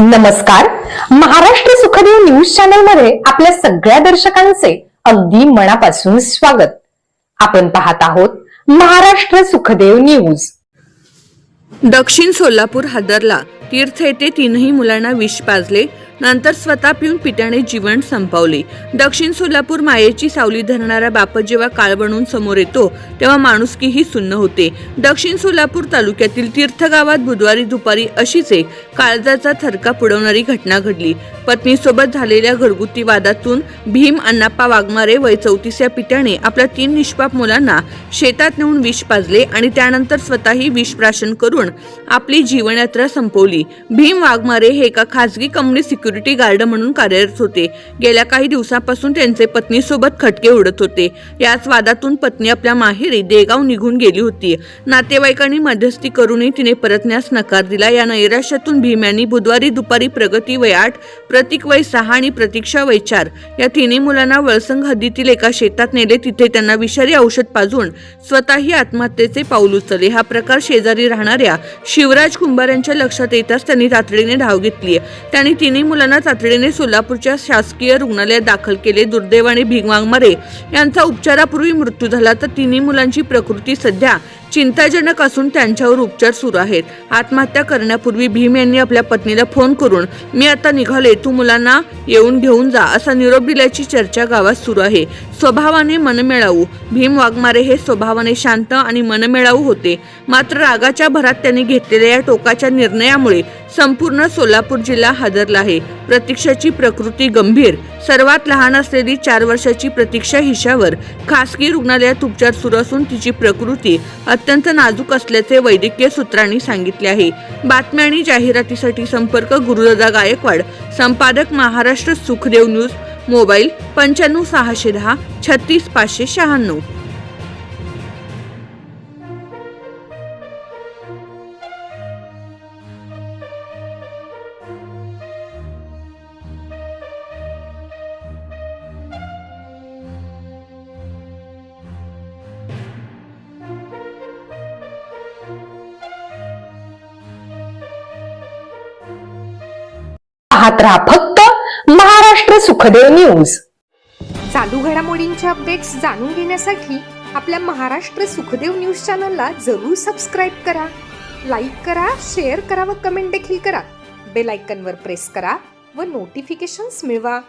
नमस्कार. Maharashtra Sukhdev news channel मध्ये आपल्या सगळ्या दर्शकांचे अगदी मनापासून स्वागत. आपण पाहत आहोत महाराष्ट्र सुखदेव न्यूज. दक्षिण सोलापूर हादरला. तीर्थ येथे तीनही मुलांना विष पाजले, नंतर स्वतः पिऊन पित्याने जीवन संपवले. दक्षिण सोलापूर मायेची सावली धरणारा बाप जेव्हा काळ बनून समोर येतो तेव्हा माणुसकीही सुन्न होते. दक्षिण सोलापूर तालुक्यातील तीर्थ गावात बुधवारी दुपारी अशीच एक काळजाचा थरकाप उडवणारी घटना घडली. पत्नीसोबत झालेल्या घरगुती वादातून भीम अण्णाप्पा वाघमारे वय 34 या पित्याने आपल्या 3 निष्पाप मुलांना शेतात नेऊन विष पाजले आणि त्यानंतर स्वतःही विष प्राशन करून आपली जीवनयात्रा संपवली. भीम वाघमारे हे एका खासगी कंपनीत सिक्युरिटी गार्ड म्हणून कार्यरत होते. गेल्या काही दिवसांपासून त्यांचे पत्नीसोबत खटके उडत होते. याच वादातून पत्नी आपल्या माहेरी देगाव निघून गेली होती. नातेवाईकांनी मध्यस्थी करूनही तिने परतण्यास नकार दिला. या नैराश्यातून भीम यांनी बुधवारी दुपारी प्रगती वय 8, प्रतीक वय 6 आणि प्रतीक्षा वय 4 या तिन्ही मुलांना वळसंग हद्दीतील एका शेतात नेले. तिथे त्यांना विषारी औषध पाजून स्वतःही आत्महत्येचे पाऊल उचलले. हा प्रकार शेजारी राहणाऱ्या शिवराज कुंभार यांच्या लक्षात येताच त्यांनी तातडीने धाव घेतली. त्यांनी तिन्ही मुलांना तातडीने सोलापूरच्या शासकीय रुग्णालयात दाखल केले. दुर्दैवाने भीम वाघमारे यांचा उपचारापूर्वी मृत्यू झाला, तर तिन्ही मुलांची प्रकृती सध्या चिंताजनक असून त्यांच्यावर उपचार सुरू आहेत. आत्महत्या करण्यापूर्वी भीम यांनी आपल्या पत्नीला फोन करून मी आता निघाले, तू मुलांना येऊन घेऊन जा असा निरोप दिल्याची चर्चा गावात सुरू आहे. स्वभावाने मनमिळावू भीम वाघमारे हे स्वभावाने शांत आणि मनमिळावू होते, मात्र रागाच्या भरात त्यांनी घेतलेल्या या टोकाच्या निर्णयामुळे संपूर्ण सोलापूर जिल्हा हादरला आहे. प्रतीक्षाची प्रकृती गंभीर. सर्वात लहान असलेली 4 वर्षाची प्रतीक्षा हिच्यावर खासगी रुग्णालयात उपचार सुरू असून तिची प्रकृती अत्यंत नाजूक असल्याचे वैद्यकीय सूत्रांनी सांगितले आहे. बातम्या आणि जाहिरातीसाठी संपर्क गुरुदादा गायकवाड, संपादक महाराष्ट्र सुखदेव न्यूज, मोबाईल 95 610 36 596. पाहत रहा फक्त महाराष्ट्र सुखदेव न्यूज. चालू घडामोडींचे अपडेट्स जाणून घेण्यासाठी आपल्या महाराष्ट्र सुखदेव न्यूज चॅनलला जरूर सबस्क्राईब करा, लाईक करा, शेअर करा व कमेंट देखील करा. बेल आयकॉनवर प्रेस करा व नोटिफिकेशन्स मिळवा.